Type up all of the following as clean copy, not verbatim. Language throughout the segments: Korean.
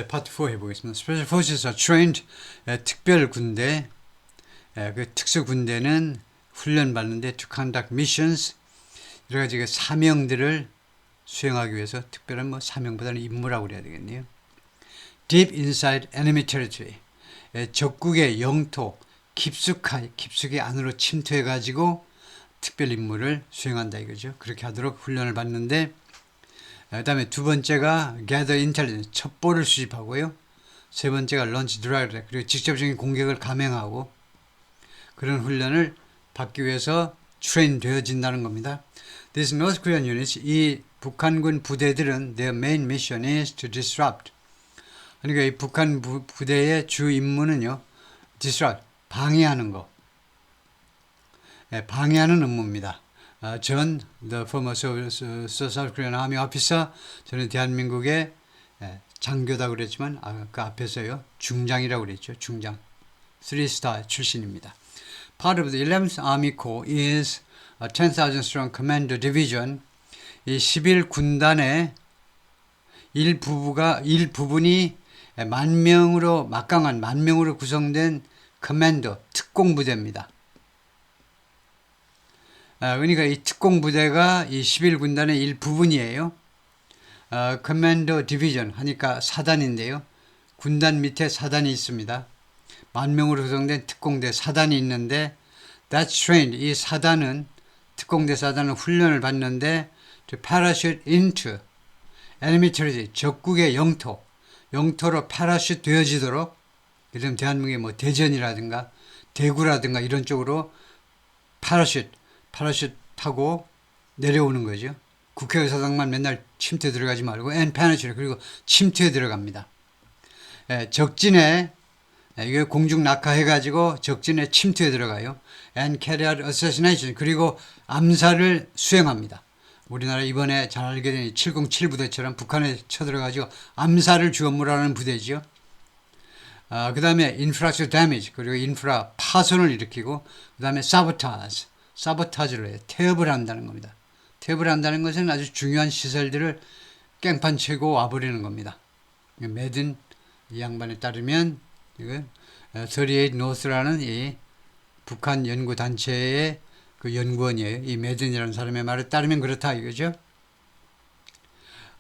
파트 4 해보겠습니다. Special Forces are trained, 특별 군대, 그 특수 군대는 훈련 받는데 to conduct missions, 여러 가지 사명들을 수행하기 위해서, 특별한 뭐 사명보다는 임무라고 그래야 되겠네요. Deep inside enemy territory, 적국의 영토, 깊숙이 안으로 침투해가지고 특별 임무를 수행한다 이거죠. 그렇게 하도록 훈련을 받는데, 그 다음에 두 번째가 gather intelligence, 첩보를 수집하고요. 세 번째가 launch direct, 그리고 직접적인 공격을 감행하고, 그런 훈련을 받기 위해서 train 되어진다는 겁니다. These North Korean units, 이 북한군 부대들은 their main mission is to disrupt. 그러니까 이 북한 부대의 주 임무는요, disrupt, 방해하는 거. 방해하는 업무입니다. 전 the former South Korean Army officer, 저는 대한민국의 장교다 그랬지만 그 앞에서요 중장이라고 그랬죠. 중장 3스타 출신입니다. Part of the 11th Army Corps is a 10,000 strong commando division. 이 11군단의 일부분이 막강한 만 명으로 구성된 커맨더 특공부대입니다. 그러니까 이 특공부대가 이 11군단의 일부분이에요. 커맨더 디비전 하니까 사단인데요. 군단 밑에 사단이 있습니다. 만 명으로 구성된 특공대 사단이 있는데, that's trained, 이 사단은, 특공대 사단은 훈련을 받는데 to parachute into enemy territory, 적국의 영토로 파라슈트 되어지도록, 예를 들면 대한민국의 뭐 대전이라든가 대구라든가 이런 쪽으로 파라슈트 타고 내려오는 거죠. 국회의사당만 맨날 침투에 들어가지 말고 and penetrate, 그리고 침투에 들어갑니다. 적진에 이게 공중 낙하해가지고 적진에 침투에 들어가요. and carry out assassination, 그리고 암살을 수행합니다. 우리나라 이번에 잘 알게 된 707 부대처럼 북한에 쳐들어가지고 암살을 주 업무로 하는 부대죠. 그 다음에 infrastructure damage, 그리고 인프라 파손을 일으키고, 그 다음에 사보타즈를 해요. 태업을 한다는 겁니다. 태업을 한다는 것은 아주 중요한 시설들을 깽판 치고 와버리는 겁니다. 매든 이 양반에 따르면, 이건 38 North라는 이 북한 연구단체의 그 연구원이에요. 이 매든이라는 사람의 말에 따르면 그렇다 이거죠.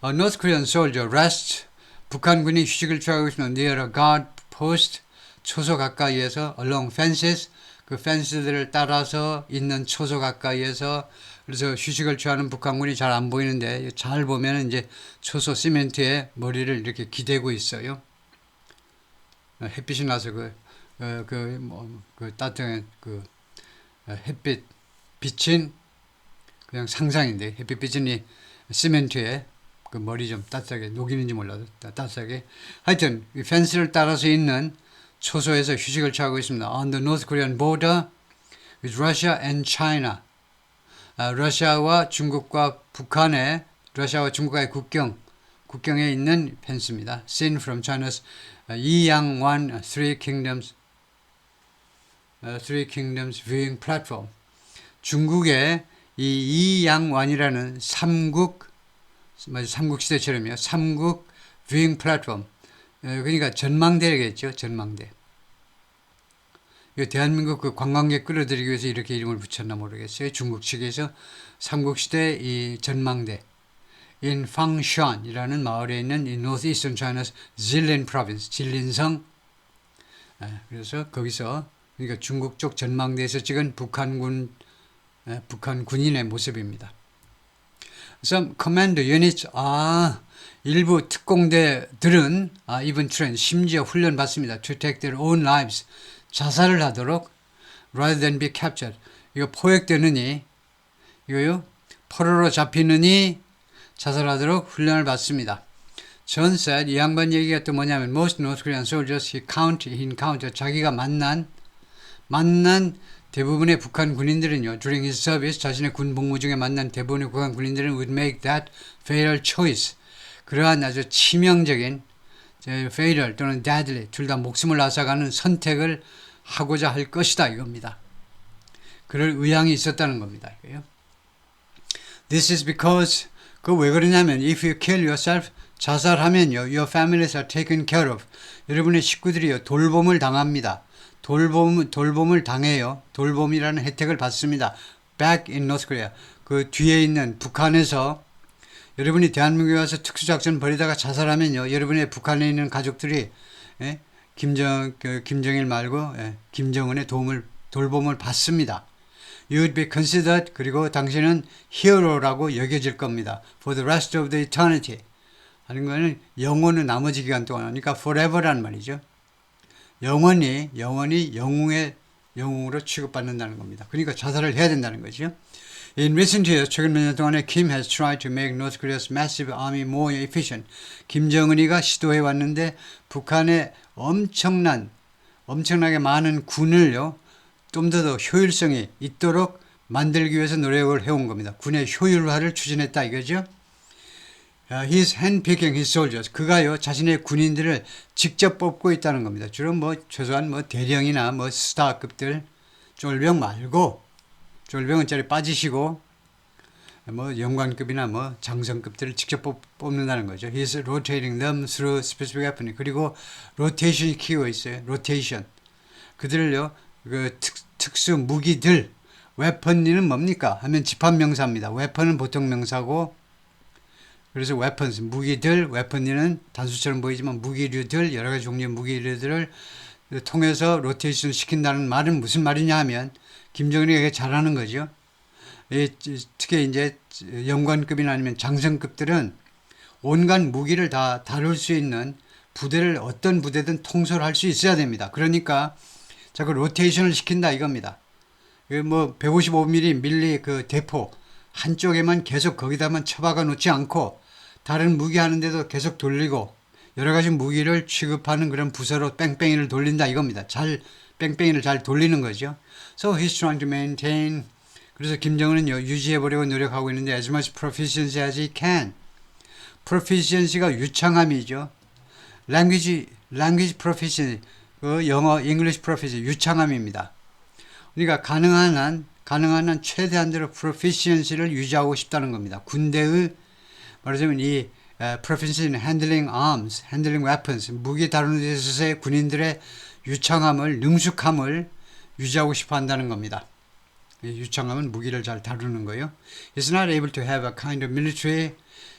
North Korean soldier rests, 북한군이 휴식을 취하고 있는 near a guard post, 초소 가까이에서 along fences, 그 펜스들을 따라서 있는 초소 가까이에서, 그래서 휴식을 취하는 북한군이 잘 안 보이는데 잘 보면 이제 초소 시멘트에 머리를 이렇게 기대고 있어요. 햇빛이 나서 따뜻한 햇빛 비친 그냥 상상인데, 햇빛 비친 이 시멘트에 그 머리 좀 따뜻하게 녹이는지 몰라도 따뜻하게, 하여튼 이 펜스를 따라서 있는 초소에서 휴식을 취하고 있습니다. On the North Korean border with Russia and China. 러시아와 중국과 북한의, 러시아와 중국과의 국경에 있는 펜스입니다. Seen from China's 이양완 Three Kingdoms viewing platform. 중국의 이 이양완이라는 삼국시대처럼요. 삼국 viewing platform. 그러니까 전망대겠죠. 전망대. 대한민국 그 관광객 끌어들이기 위해서 이렇게 이름을 붙였나 모르겠어요. 중국 측에서 삼국시대 이 전망대. In Fangshan이라는 마을에 있는 이 Northeastern China's Jilin Province, 진린성. 그래서 거기서, 그러니까 중국 쪽 전망대에서 찍은 북한 군인의 모습입니다. Some commando units, 일부 특공대들은 even trained, 심지어 훈련 받습니다. To take their own lives, 자살을 하도록, rather than be captured. 이거 포획되느니, 이거요, 포로로 잡히느니 자살하도록 훈련을 받습니다. John said, 이 양반 얘기가 또 뭐냐면, most North Korean soldiers he encountered, 자기가 만난 대부분의 북한 군인들은요, during his service, 자신의 군 복무 중에 만난 대부분의 북한 군인들은 would make that fatal choice. 그러한 아주 치명적인 fatal 또는 deadly, 둘 다 목숨을 앗아가는 선택을 하고자 할 것이다 이겁니다. 그럴 의향이 있었다는 겁니다. This is because, 그 왜 그러냐면, if you kill yourself, 자살하면요, your families are taken care of. 여러분의 식구들이요, 돌봄을 당합니다. 돌봄을 당해요. 돌봄이라는 혜택을 받습니다. Back in North Korea. 그 뒤에 있는 북한에서 여러분이 대한민국에 와서 특수작전 벌이다가 자살하면요, 여러분의 북한에 있는 가족들이, 예? 김정일 말고, 예, 김정은의 돌봄을 받습니다. You would be considered, 그리고 당신은 hero라고 여겨질 겁니다. For the rest of the eternity. 하는 거는 영원히 나머지 기간 동안, 그러니까 forever란 말이죠. 영원히 영웅으로 취급받는다는 겁니다. 그러니까 자살을 해야 된다는 거죠. In recent years, 최근 몇 년 동안에 Kim has tried to make North Korea's massive army more efficient. 김정은이가 시도해 왔는데 북한의 엄청나게 많은 군을요, 좀 더 효율성이 있도록 만들기 위해서 노력을 해온 겁니다. 군의 효율화를 추진했다 이거죠. He's handpicking his soldiers. 그가요, 자신의 군인들을 직접 뽑고 있다는 겁니다. 주로 최소한 대령이나 스타급들, 쫄병 말고, 쫄병은 짜리 빠지시고, 영관급이나 장성급들을 직접 뽑는다는 거죠. He's rotating them through specific weapons. 그리고 로테이션이 키워 있어요. 로테이션. 그들을요, 그 특수 무기들, 웨펀리는 뭡니까? 하면 집합명사입니다. 웨펀은 보통 명사고, 그래서 weapons, 무기들, 웨펀리는 단수처럼 보이지만 무기류들, 여러 가지 종류의 무기류들을 통해서 로테이션 시킨다는 말은 무슨 말이냐 하면, 김정은이 잘하는 거죠. 특히 이제 영관급이나 아니면 장성급들은 온갖 무기를 다 다룰 수 있는 부대를 어떤 부대든 통솔할 수 있어야 됩니다. 그러니까 자꾸 로테이션을 시킨다 이겁니다. 155mm 밀리 그 대포 한쪽에만 계속 거기다만 처박아 놓지 않고 다른 무기 하는데도 계속 돌리고 여러 가지 무기를 취급하는 그런 부서로 뺑뺑이를 돌린다 이겁니다. 뺑뺑이를 잘 돌리는 거죠. So he's trying to maintain. 그래서 김정은은요, 유지해보려고 노력하고 있는데 as much proficiency as he can. proficiency가 유창함이죠. language proficiency, 그 영어 English proficiency 유창함입니다. 그러니까 가능한 한 최대한대로 proficiency를 유지하고 싶다는 겁니다. 군대의 말하자면 이 proficiency in handling arms, handling weapons, 무기 다루는 데 있어서의 군인들의 유창함을, 능숙함을 유지하고 싶어 한다는 겁니다. 유창함은 무기를 잘 다루는 거예요. He's not able to have a kind of military.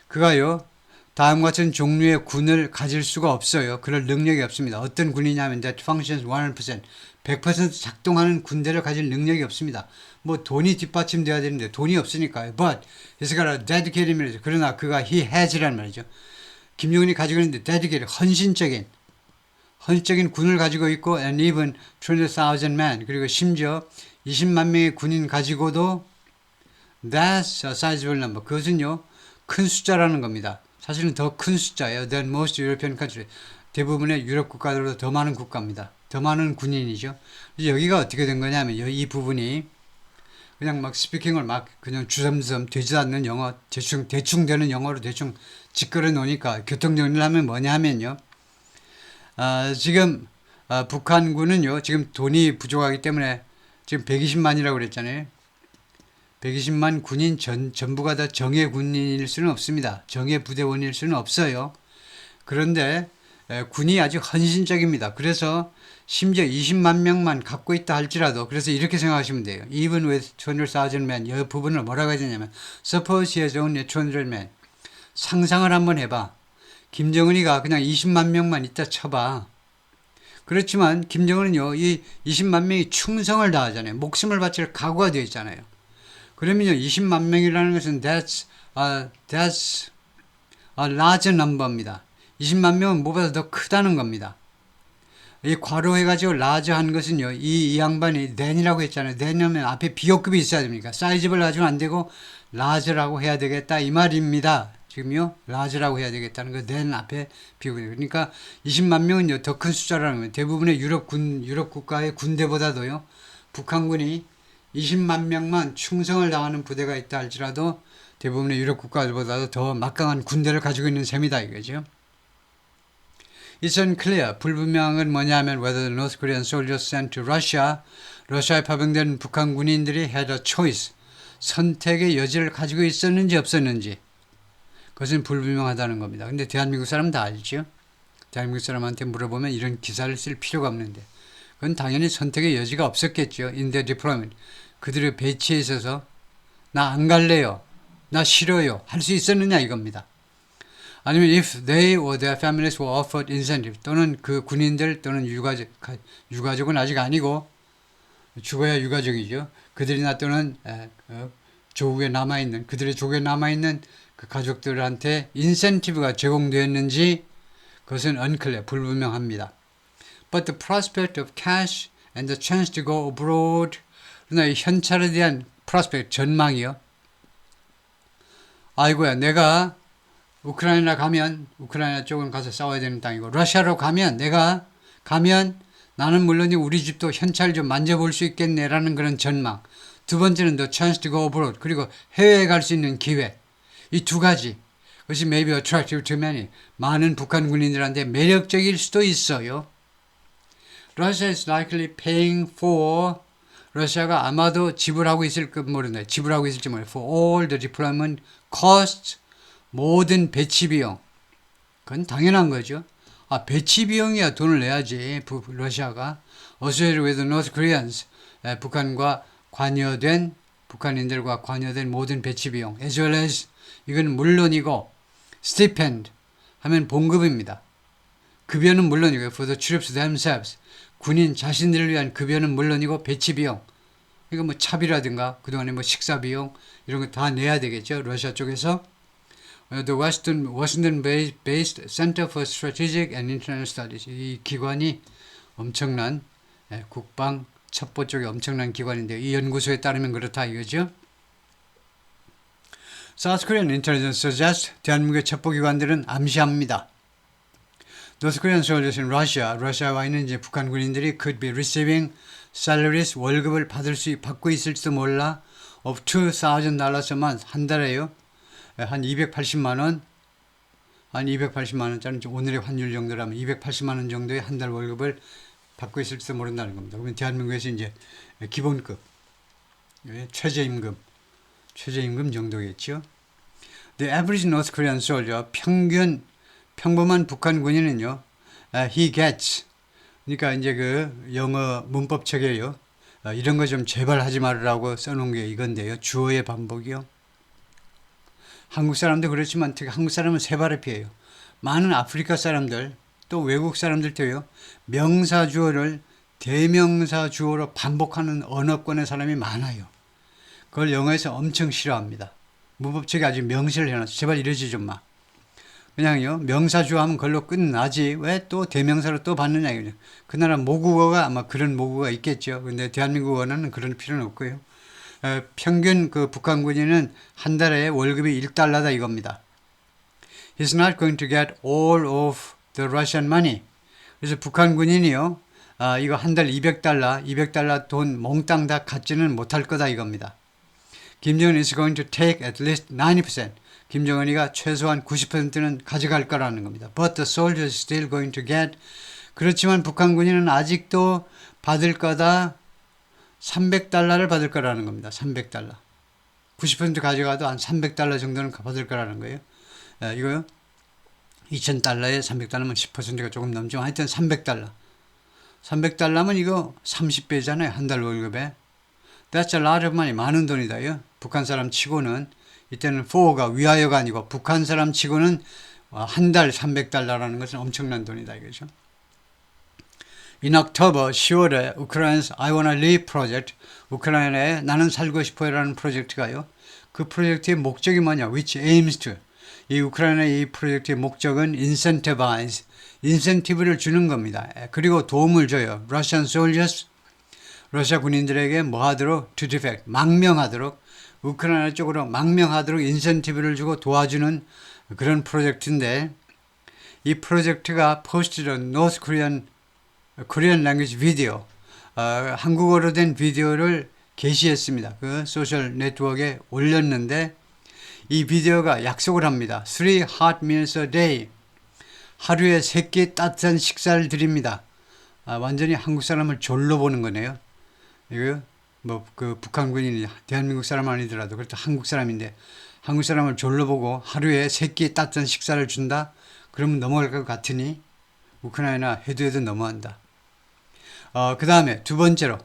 그가요, 다음과 같은 종류의 군을 가질 수가 없어요. 그럴 능력이 없습니다. 어떤 군이냐면 that functions 100%. 100% 작동하는 군대를 가질 능력이 없습니다. 돈이 뒷받침돼야 되는데 돈이 없으니까요. But he's got a dedicated military. 그러나 그가 he has란 말이죠. 김정은이 가지고 있는데 dedicated, 헌신적인 군을 가지고 있고 and even 20,000 men. 그리고 심지어 20만 명의 군인 가지고도 that's a sizable number. 그것은요, 큰 숫자라는 겁니다. 사실은 더 큰 숫자예요. than most European countries. 대부분의 유럽 국가들보다 더 많은 국가입니다. 더 많은 군인이죠. 여기가 어떻게 된 거냐면 이 부분이 그냥 스피킹을 그냥 주섬주섬 되지 않는 영어, 대충 되는 영어로 대충 짓거려 놓으니까 교통정리를 하면 뭐냐 하면요. 지금 북한군은요, 지금 돈이 부족하기 때문에 지금 120만이라고 그랬잖아요. 120만 군인 전부가 다 정예 군인일 수는 없습니다. 정예 부대원일 수는 없어요. 그런데 군이 아주 헌신적입니다. 그래서 심지어 20만 명만 갖고 있다 할지라도, 그래서 이렇게 생각하시면 돼요. Even with 200,000 men. 이 부분을 뭐라고 해야 되냐면 Suppose he has only 200 men. 상상을 한번 해봐. 김정은이가 그냥 20만 명만 있다 쳐봐. 그렇지만 김정은은요, 이 20만 명이 충성을 다하잖아요. 목숨을 바칠 각오가 되어 있잖아요. 그러면요, 20만 명이라는 것은 that's a large number입니다. 20만 명은 뭐보다 더 크다는 겁니다. 이 괄호해가지고 large 한 것은요, 이 양반이 than이라고 했잖아요. than이면 앞에 비호급이 있어야 됩니까? 사이즈를 가지고는 안 되고 large라고 해야 되겠다 이 말입니다. 지금요, large라고 해야 되겠다는 거, than 앞에 비호급이. 그러니까 20만 명은요, 더 큰 숫자라는 거예요. 대부분의 유럽 국가의 군대보다도요, 북한군이 20만 명만 충성을 다하는 부대가 있다 할지라도 대부분의 유럽 국가들보다도 더 막강한 군대를 가지고 있는 셈이다 이거죠. It's unclear. 불분명한 뭐냐 하면 whether the North Korean soldiers sent to Russia, 러시아에 파병된 북한 군인들이 had a choice, 선택의 여지를 가지고 있었는지 없었는지. 그것은 불분명하다는 겁니다. 근데 대한민국 사람 다 알죠? 대한민국 사람한테 물어보면 이런 기사를 쓸 필요가 없는데 그건 당연히 선택의 여지가 없었겠죠. In the deployment. 그들의 배치에 있어서 나 안 갈래요. 나 싫어요. 할 수 있었느냐 이겁니다. 아니면 if they or their families were offered incentive 또는 그 군인들 또는 유가족은 아직 아니고 죽어야 유가족이죠. 그들이나 또는 조국에 남아있는 그들의 조국에 남아있는 그 가족들한테 인센티브가 제공되었는지 그것은 unclear, 불분명합니다. But the prospect of cash and the chance to go abroad 그러나 이 현찰에 대한 prospect, 전망이요. 아이고야 내가 우크라이나 가면 우크라이나 쪽은 가서 싸워야 되는 땅이고 러시아로 가면 내가 가면 나는 물론이고 우리 집도 현찰 좀 만져볼 수 있겠네라는 그런 전망. 두 번째는 the chance to go abroad 그리고 해외에 갈 수 있는 기회. 이 두 가지 그것이 maybe attractive to many 많은 북한 군인들한테 매력적일 수도 있어요. Russia is likely paying for 러시아가 아마도 지불하고 있을까 모른다. 지불하고 있을지 모르겠다. For all the deployment costs 모든 배치 비용. 그건 당연한 거죠. 아 배치 비용이야 돈을 내야지 러시아가. Associated with the North Koreans 북한과 관여된 북한인들과 관여된 모든 배치 비용. As well as 이건 물론이고 stipend 하면 봉급입니다. 급여는 물론이고 for the troops themselves 군인 자신들을 위한 급여는 물론이고 배치 비용 이거 뭐 차비라든가 그동안에 뭐 식사 비용 이런 거 다 내야 되겠죠. 러시아 쪽에서 The Washington-based Center for Strategic and International Studies 이 기관이 엄청난 국방 첩보 쪽에 엄청난 기관인데 이 연구소에 따르면 그렇다 이거죠. South Korean intelligence suggests 대한민국의 첩보기관들은 암시합니다. North Korean soldiers in Russia, 러시아와 있는 이제 북한 군인들이 could be receiving salaries, 월급을 받고 있을지도 몰라 of $2,000 a month, 한 달에요. 한 280만 원, 한 280만 원짜리 오늘의 환율 정도라면 280만 원 정도의 한 달 월급을 받고 있을지도 모른다는 겁니다. 그러면 대한민국에서 이제 기본급, 최저임금 정도겠죠. The average North Korean soldier, 평범한 북한 군인은요, he gets, 그러니까 이제 그 영어 문법책에요, 이런 거 좀 제발 하지 말으라고 써놓은 게 이건데요. 주어의 반복이요. 한국 사람도 그렇지만 특히 한국 사람은 세 발을 피해요. 많은 아프리카 사람들, 또 외국 사람들도요, 명사 주어를 대명사 주어로 반복하는 언어권의 사람이 많아요. 그걸 영어에서 엄청 싫어합니다. 문법책에 아주 명시를 해놨어. 제발 이러지 좀 마. 그냥요, 명사 주어 하면 그걸로 끝나지. 왜 또 대명사로 또 받느냐. 그 나라 모국어가 아마 그런 모국어가 있겠죠. 근데 대한민국 언어는 그런 필요는 없고요. 평균 그 북한 군인은 한 달에 월급이 1달러다 이겁니다. He's not going to get all of the Russian money. 그래서 북한 군인이요, 이거 한 달 200달러 돈 몽땅 다 갖지는 못할 거다 이겁니다. 김정은 is going to take at least 90%. 김정은이가 최소한 90%는 가져갈 거라는 겁니다. But the soldiers still going to get. 그렇지만 북한 군인은 아직도 받을 거다. 300달러를 받을 거라는 겁니다. 300달러. 90% 가져가도 한 300달러 정도는 받을 거라는 거예요. 이거요. 2000달러에 300달러면 10%가 조금 넘지만 하여튼 300달러. 300달러면 이거 30배잖아요. 한 달 월급에. That's a lot of money. 많은 돈이다요. 북한 사람 치고는. 이때는 for가 위하여가 아니고 북한 사람 치고는 한 달 300달러라는 것은 엄청난 돈이다 이거죠. In October, 10월에 우크라이나's I Wanna Live 프로젝트, 우크라이나에 나는 살고 싶어요라는 프로젝트가요. 그 프로젝트의 목적이 뭐냐? Which aims to. 이 우크라이나의 이 프로젝트의 목적은 incentivize, 인센티브를 주는 겁니다. 그리고 도움을 줘요. Russian soldiers, 러시아 군인들에게 뭐 하도록? To defect, 망명하도록, 우크라이나 쪽으로 망명하도록 인센티브를 주고 도와주는 그런 프로젝트인데 이 프로젝트가 posted on North Korean language video, 한국어로 된 비디오를 게시했습니다. 그 소셜 네트워크에 올렸는데 이 비디오가 약속을 합니다. 3 hot meals a day. 하루에 3끼 따뜻한 식사를 드립니다. 완전히 한국 사람을 졸로 보는 거네요. 이거 뭐 그 북한 군인이 대한민국 사람 아니더라도 그렇다 한국 사람인데 한국 사람을 졸로 보고 하루에 3끼 따뜻한 식사를 준다? 그러면 넘어갈 것 같으니 우크라이나 해도 넘어간다. 그 다음에 두 번째로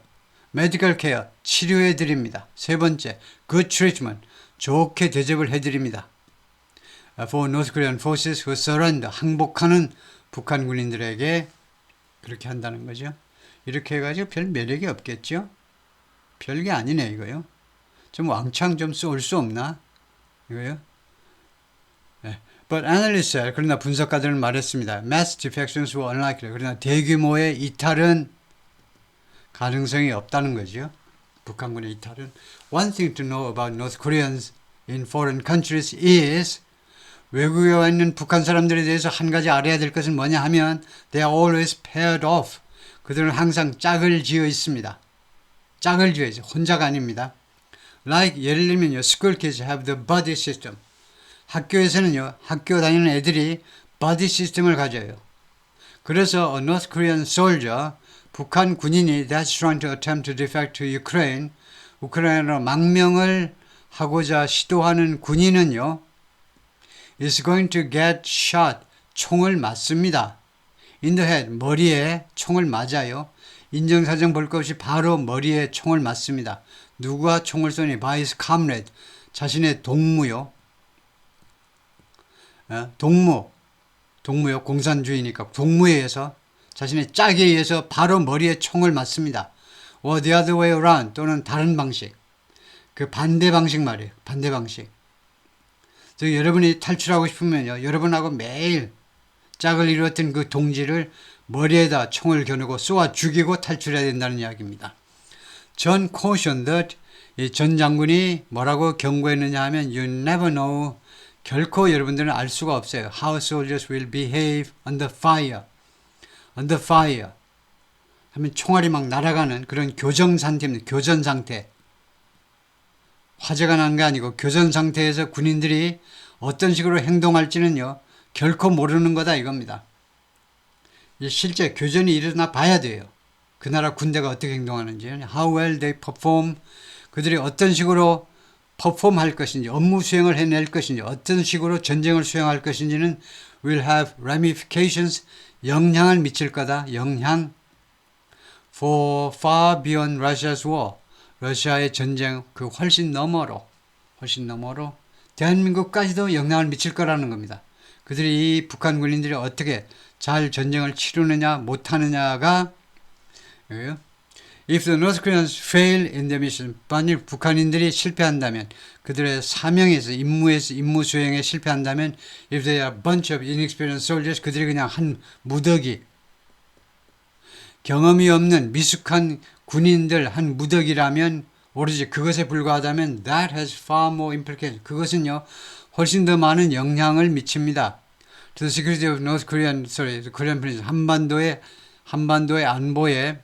메디컬 케어, 치료해 드립니다. 세 번째, good treatment, 좋게 대접을 해드립니다. For North Korean forces who surrender, 항복하는 북한 군인들에게 그렇게 한다는 거죠. 이렇게 해가지고 별 매력이 없겠죠? 별게 아니네 이거요. 좀 왕창 좀 쏠 수 없나? 이거요. 네. But analysts said, 그러나 분석가들은 말했습니다. Mass defections were unlikely. 그러나 대규모의 이탈은 가능성이 없다는 거죠. 북한군의 이탈은. One thing to know about North Koreans in foreign countries is 외국에 와 있는 북한 사람들에 대해서 한 가지 알아야 될 것은 뭐냐 하면 they are always paired off. 그들은 항상 짝을 지어 있습니다. 짝을 지어 있어요. 혼자가 아닙니다. Like 예를 들면요. School kids have the buddy system. 학교에서는요. 학교 다니는 애들이 buddy 시스템을 가져요. 그래서 a North Korean soldier, 북한 군인이 that's trying to attempt to defect to Ukraine, 우크라이나로 망명을 하고자 시도하는 군인은요. is going to get shot. 총을 맞습니다. in the head. 머리에 총을 맞아요. 인정사정 볼 것 없이 바로 머리에 총을 맞습니다. 누가 총을 쏘니? by his comrade. 자신의 동무요. 동무요. 공산주의니까 동무에 의해서 자신의 짝에 의해서 바로 머리에 총을 맞습니다. or the other way around. 또는 다른 방식. 그 반대 방식 말이에요. 반대 방식. 여러분이 탈출하고 싶으면요. 여러분하고 매일 짝을 이루었던 그 동지를 머리에다 총을 겨누고 쏘아 죽이고 탈출해야 된다는 이야기입니다. John cautioned that 이 전 장군이 뭐라고 경고했느냐 하면 You never know. 결코 여러분들은 알 수가 없어요. How soldiers will behave under fire. Under fire. 하면 총알이 막 날아가는 그런 교전 상태입니다. 교전 상태. 화재가 난 게 아니고 교전 상태에서 군인들이 어떤 식으로 행동할지는요. 결코 모르는 거다 이겁니다. 실제 교전이 일어나 봐야 돼요. 그 나라 군대가 어떻게 행동하는지. How well they perform. 그들이 어떤 식으로 퍼폼할 것인지, 업무 수행을 해낼 것인지, 어떤 식으로 전쟁을 수행할 것인지는 will have ramifications. 영향을 미칠 거다. 영향. For far beyond Russia's war. 러시아의 전쟁 그 훨씬 너머로 대한민국까지도 영향을 미칠 거라는 겁니다. 그들이 이 북한 군인들이 어떻게 잘 전쟁을 치르느냐 못하느냐가 If the North Koreans fail in their mission, 만일 북한인들이 실패한다면 그들의 사명에서 임무 수행에 실패한다면 If they are a bunch of inexperienced soldiers, 그들이 그냥 한 무더기 경험이 없는 미숙한 군인들 한 무더기라면 오로지 그것에 불과하다면 that has far more implications. 그것은요 훨씬 더 많은 영향을 미칩니다. To the security of North Korean, Korean Peninsula, 한반도의 안보에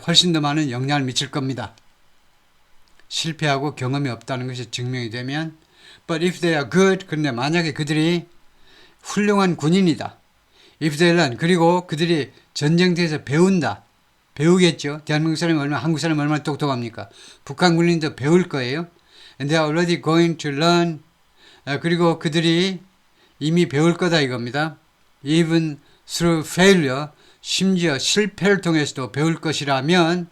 훨씬 더 많은 영향을 미칠 겁니다. 실패하고 경험이 없다는 것이 증명이 되면 But if they are good, 그런데 만약에 그들이 훌륭한 군인이다. If they learn, 그리고 그들이 전쟁터에서 배우겠죠. 대한민국 사람이 한국 사람이 얼마나 똑똑합니까? 북한 군인도 배울 거예요. And they are already going to learn. 그리고 그들이 이미 배울 거다 이겁니다. Even through failure, 심지어 실패를 통해서도 배울 것이라면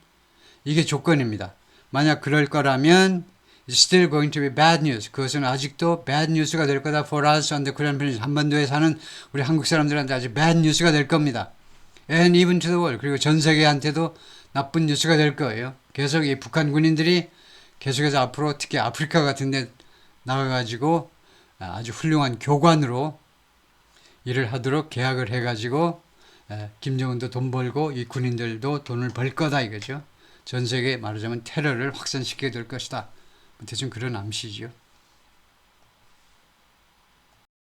이게 조건입니다. 만약 그럴 거라면 It's still going to be bad news. 그것은 아직도 bad news가 될 거다. For us on the Korean Peninsula. 한반도에 사는 우리 한국 사람들한테 아주 bad news가 될 겁니다. And even to the world. 그리고 전 세계한테도 나쁜 뉴스가 될 거예요. 계속 이 북한 군인들이 계속해서 앞으로 특히 아프리카 같은 데 나가가지고 아주 훌륭한 교관으로 일을 하도록 계약을 해가지고 김정은도 돈 벌고 이 군인들도 돈을 벌 거다 이거죠. 전 세계에 말하자면 테러를 확산시키게 될 것이다. 대충 그런 암시죠.